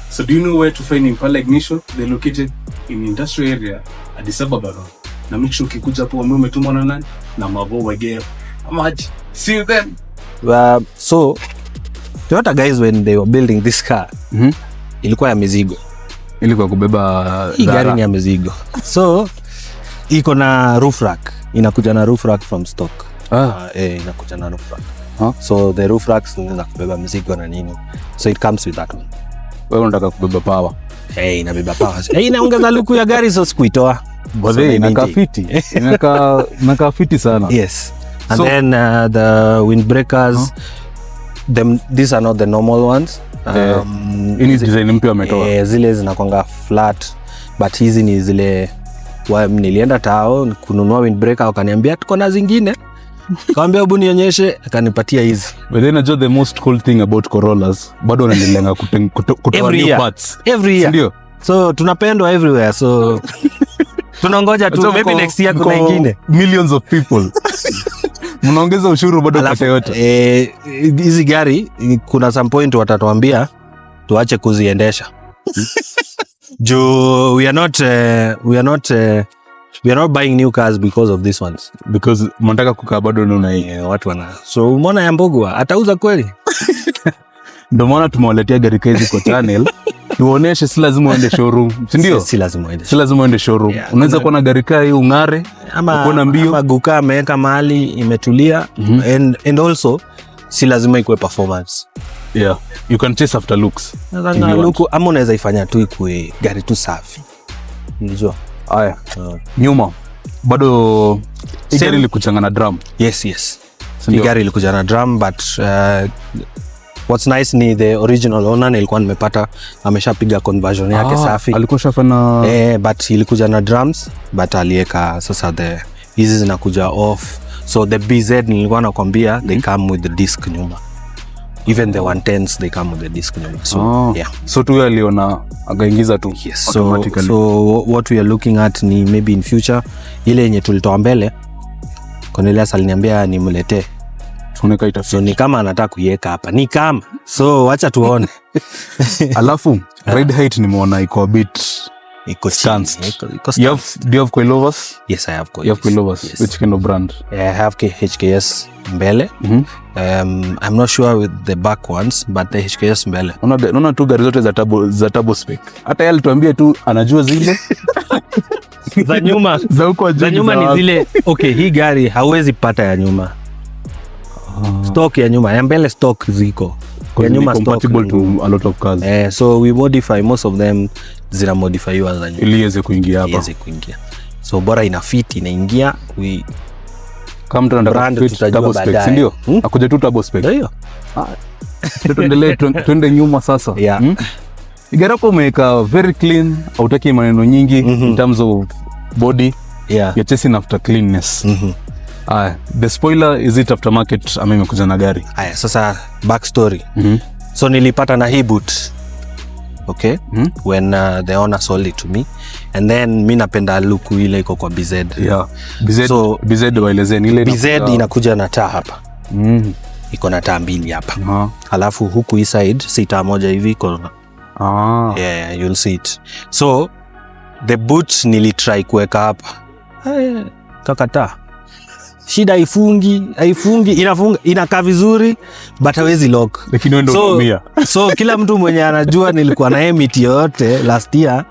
So do you know where to find Impala Ignition? They're located in industrial area Addis Ababa. Na make sure ukikuja hapo wewe umetumwa na nani? Na Mavo Wageo. Amaji. See you then. So Toyota guys when they were building this car, ilikuwa ya mizigo. Ilikuwa kubeba gari ni ya mizigo. So iko na roof rack. Inakuja na roof rack from stock. Inakuja na roof rack. So the roof racks zinaweza kubeba mizigo na nini. So it comes with that one. Wewe unataka kubeba power. Inabeba power. Inaongeza luku ya gari so sikuitoa. Bode inakaa fiti. Inakaa fiti sana. Yes. And so, then the windbreakers, these are not the normal ones. Ini design mpya umetoa. Zile zinakuanga flat, but hizi ni zile nilienda tao kununua windbreaker wakaniambia tuko na zingine. Kaambia hebu nionyeshe, akanipatia hizi. But then the most cool thing about Corollas, bado wanaendelea kutoa new parts. Every year. Ndio. So tunapendwa everywhere. So tunangoja tu maybe next year kuna ingine. Millions of people. Mnaongeza ushuru bado kwa Toyota. Hizi gari kuna some point watatuambia tuache kuziendesha. Jo, we are not buying new cars because of these ones. Because mnataka kukaa bado na hii watu wana. So umeona ya Mbogwa atauza kweli? Ndio maana tumewaletea gari hizi kwa channel. Tuoneshe si lazima uende showroom, si ndio? Si lazima uende. Si lazima uende showroom. Unaweza kuwa na gari hii ung'are, ama mbio, ama guka ameweka mahali imetulia, and also si lazima ikuwe performance. Yeah, you can chase after looks. Na look ama unaweza ifanya tu ikuwe gari tu safi. Unajua? Haya. Nyuma bado gari ilikuchanga na drum. Yes. Gari ilikuja na drum, but what's nice ni the original owner nilikuwa nimepata ameshapiga conversion yake safi. Alikuwa shafana but ilikuja na drums but alieka sasa hizi zinakuja off. So the BZ nilikuwa nakwambia they come with the disc nyuma. Even the 110s they come with the disc nyuma. So yeah. So tu aliona akaingiza tu. Yes. So what we are looking at ni maybe in future ile yenye tulitoa mbele Cornelius aliniambia nimletee. Tuneka itafika. So ni kama anataka kuiweka hapa. Ni kama. So acha tuone. Alafu ride height nimeona iko a bit stance. Do you have coilovers? Yes, I have coilovers. You have coilovers? Yes. Which kind of brand? I have HKS mbele. I'm not sure with the back ones, but the HKS mbele. Unaona tu gari zote za turbo spec. Hata yeye alituambia tu anajua zile. Za nyuma. Za nyuma ni zile. Okay, hii gari hauwezi pata ya nyuma. Stock ya nyuma, ya mbele stock ziko. Ya nyuma compatible to a lot of cars. So we modify most of them, zina modify you as ili iweze kuingia hapa. Iweze kuingia. So bora ina fit inaingia, kama mtu anataka fit turbo spec, ndio? Akuja tu turbo spec. Ndio. Tuendelee twende nyuma sasa. Gari hapo umeweka very clean, hautaki maneno nyingi in terms of body. You're chasing after cleanness. The spoiler, is it aftermarket ama imekuja na gari? Sasa backstory. So nilipata na hii boot. Okay? When the owner sold it to me. And then mimi napenda look ile iko kwa BZ. Yeah. BZ waelezeni ile BZ inakuja na taa hapa. Iko na taa mbili hapa. Alafu huku hii side si taa moja hivi iko. Yeah, you'll see it. So the boot nilitry kuweka hapa. Kakataa. Shida haifungi, inafunga, inakaa vizuri but hawezi lock. Lakini wewe ndio unaumia. So kila mtu mwenye anajua nilikuwa na emit yote last year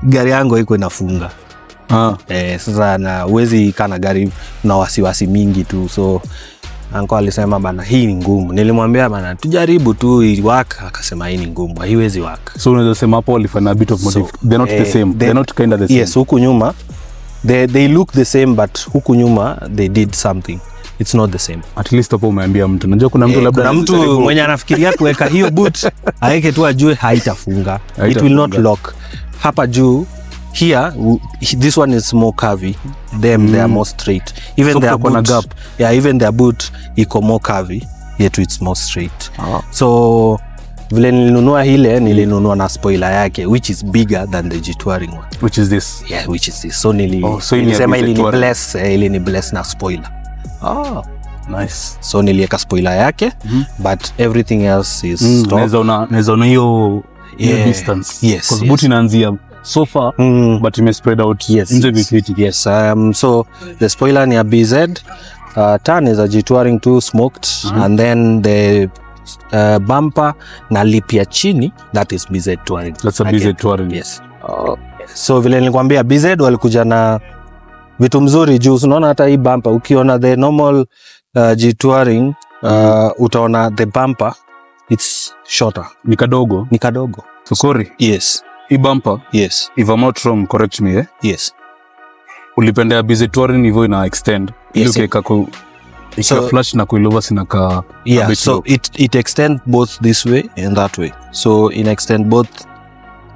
gari yangu iko inafunga. Sasa na uwezi kana gari na wasiwasi mingi tu. So anko alisema bana hii ni ngumu. Nilimwambia bana tujaribu tu iwaka, akasema hii ni ngumu, haiwezi waka. So unaweza sema hapo walifanya a bit of modification. They're not the same. They're not kind of the same. Yes, huku nyuma they look the same but huku nyuma they did something. It's not the same. At least hapo umeambia mtu. Unajua kuna mtu labda kuna mtu mwenye anafikiria kuweka hiyo boot aeke tu ajue haitafunga. It will not lock. Hapa juu here this one is more curvy. They are more straight. Even so their boot gap. Yeah, even their boot iko more curvy yet it's more straight. So vile nilinunua hile nilinunua na spoiler yake which is bigger than the G-Touring one. Which is this? Yeah, which is this. So nilisema ili ni bless na spoiler. Nice. So nilieka spoiler yake but everything else is stock. Naweza ona hiyo distance. Yes. Because boot inaanzia so far but ime spread out. Nje vifiti. Yes. So the spoiler ni a BZ. Tan is a G-Touring 2 smoked and then the bumper na lip ya chini that is BZ Touring. That's a BZ Touring. Yes. So vile nilikwambia BZ walikuja na vitu mzuri juu unaona hata hii bumper ukiona the normal G-Touring utaona the bumper it's shorter. Ni kadogo. So sorry. Yes. Hii bumper. Yes. If I'm not wrong, correct me. Yes. Ulipendea BZ Touring hivyo ina extend. Yes. So flash na coilovers inaka so it extend both this way and that way. So in extend both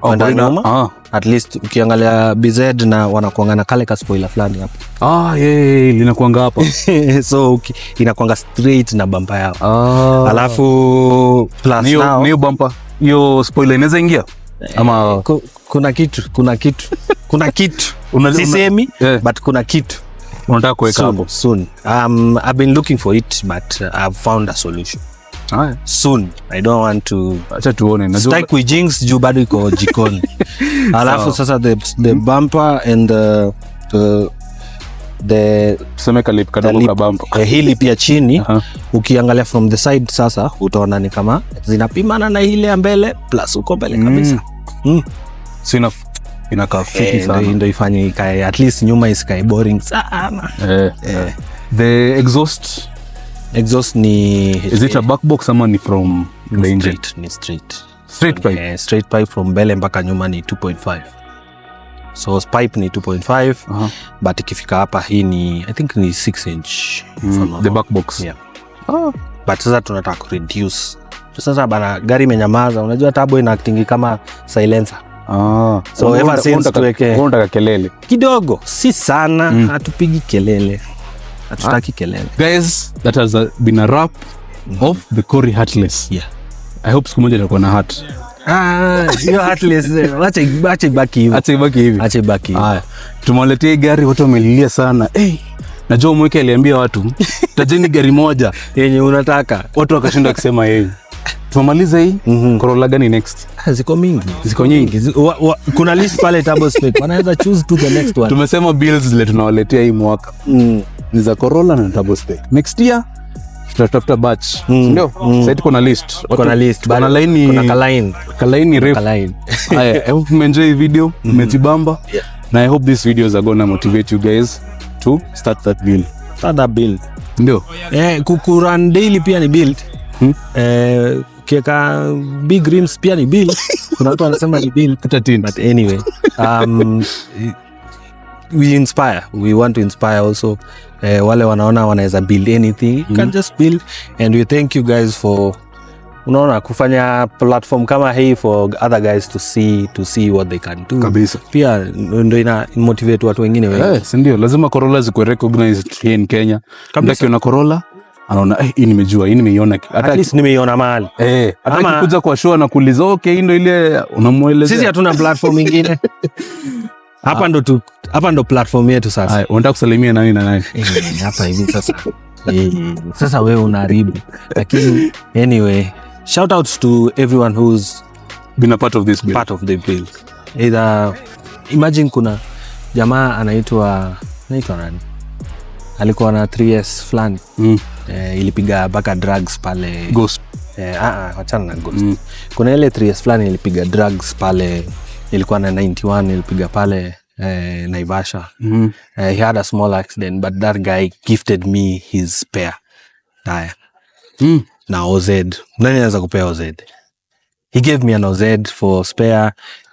nyuma. At least ukiangalia BZ na wanakuanga na kale ka spoiler fulani hapa. Linakuanga hapa. So inakuanga straight na bumper yao. Alafu plus niyo bumper, hiyo spoiler inaweza ingia ama kuna kitu. Sisemi but kuna kitu. Unataka kuweka hapo soon. I've been looking for it but I've found a solution. Soon. I don't want to acha tuone. Strike with jinx juu bado iko jikoni. Alafu sasa the bumper and the tuseme kalip kadogo ka bumper. Hili pia chini ukiangalia from the side sasa utaona ni kama zinapimana na ile ya mbele plus uko mbele kabisa. So inakaa fiti sana. Ndio ifanye ikae at least nyuma isikae boring sana. The exhaust ni is it a back box ama ni from the engine? Ni straight pipe. Straight pipe from mbele mpaka nyuma ni 2.5. So pipe ni 2.5 but ikifika hapa hii ni I think ni 6 inch the back box. But sasa tunataka ku reduce Sasa bana gari imenyamaza, unajua turbo ina acting kama silencer. So ever since tuweke kelele kidogo, si sana, hatupigi kelele. Hatutaki kelele. Guys, that has been a wrap of the Cory Heartless. Yeah. I hope siku moja nitakuwa na heart. Hiyo Heartless, acha ibaki hivi. Acha ibaki hivi. Haya. Tumwaletea gari, watu wamelilia sana. Najua mweke aliambia watu, tajeni gari moja yenye unataka. Watu wakashinda kusema yeye. Tumaliza hii, Corolla gani next? Ziko mingi. Ziko nyingi. Kuna list pale turbo spec. Wanaweza choose to the next one. Tumesema builds zile tunawaletea hii mwaka. Ni za Corolla na turbo spec. Next year tutatafuta batch. Ndio. Sasa tuko na list. Kuna list. Kuna line. Kuna kalaini refu. I hope you enjoy the video. Mmejibamba. Yeah. Na I hope these videos are gonna motivate you guys to start that build. Ndio. Kukuran daily pia ni build. Kieka big rims pia ni build. Kuna watu wanasema ni build. But anyway, we inspire. We want to inspire also. Wale wanaona wanaweza build anything. You can just build. And we thank you guys for unaona kufanya platform kama hii for other guys to see what they can do. Kabisa. Pia ndio ina motivate watu wengine wengi. Si ndio, lazima Corolla zikuwe recognized here in Kenya. Kabisa. Ukiona Corolla anaona hii nimejua, hii nimeiona, hata at least nimeiona mahali. Hata akikuja kwa show na kuuliza okay, hii ndio ile unamuelezea. Sisi hatuna platform nyingine. Hapa ndo platform yetu sasa. Unataka kusalimia nani na nani? Hapa hivi sasa. Sasa wewe unaharibu. Lakini anyway, shout outs to everyone who's been a part of this build. Part of the build. Either imagine kuna jamaa anaitwa nani? Alikuwa na 3S fulani. Ilipiga baka drugs pale Ghost. Wachana na Ghost. Kuna ile 3S fulani ilipiga drugs pale, ilikuwa na 91, ilipiga pale Naivasha. He had a small accident, but that guy gifted me his spare tire. Na OZ. Nani anaweza kupea OZ? He gave me an OZ for spare.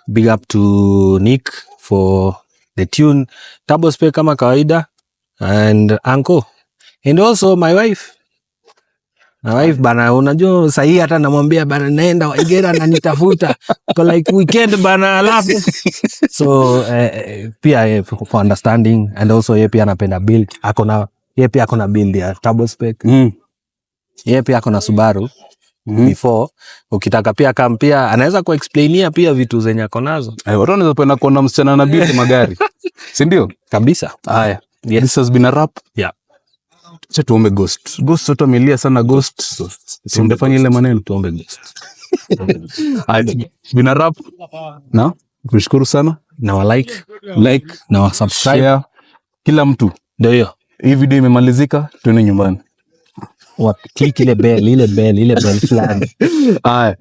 Big up to Nick for the tune. Turbo spare kama kawaida. And Anko. And also my wife. My wife bana, unajua sahi hata namwambia bana naenda Waigera na nitafuta kwa like weekend bana alafu. So pia for understanding, and also yeye pia anapenda build. Yeye pia akona build ya turbo spec. Yeye pia akona Subaru. Before ukitaka pia kampia anaweza kuexplainia pia vitu zenye akonazo. Watu wanaweza penda kuona msichana na build magari. Si ndio? Kabisa. Haya. Yes. This has been a wrap. Yeah. Acha tuombe Ghost. Ghost watu wamelia sana Ghost. Simdefanya ile maneno, tuombe Ghost. Been a wrap. Na kushukuru sana. Na wa like na wa subscribe. Share. Kila mtu. Ndio hiyo. Hii video imemalizika, tuende nyumbani. Click ile bell fulani. Haya.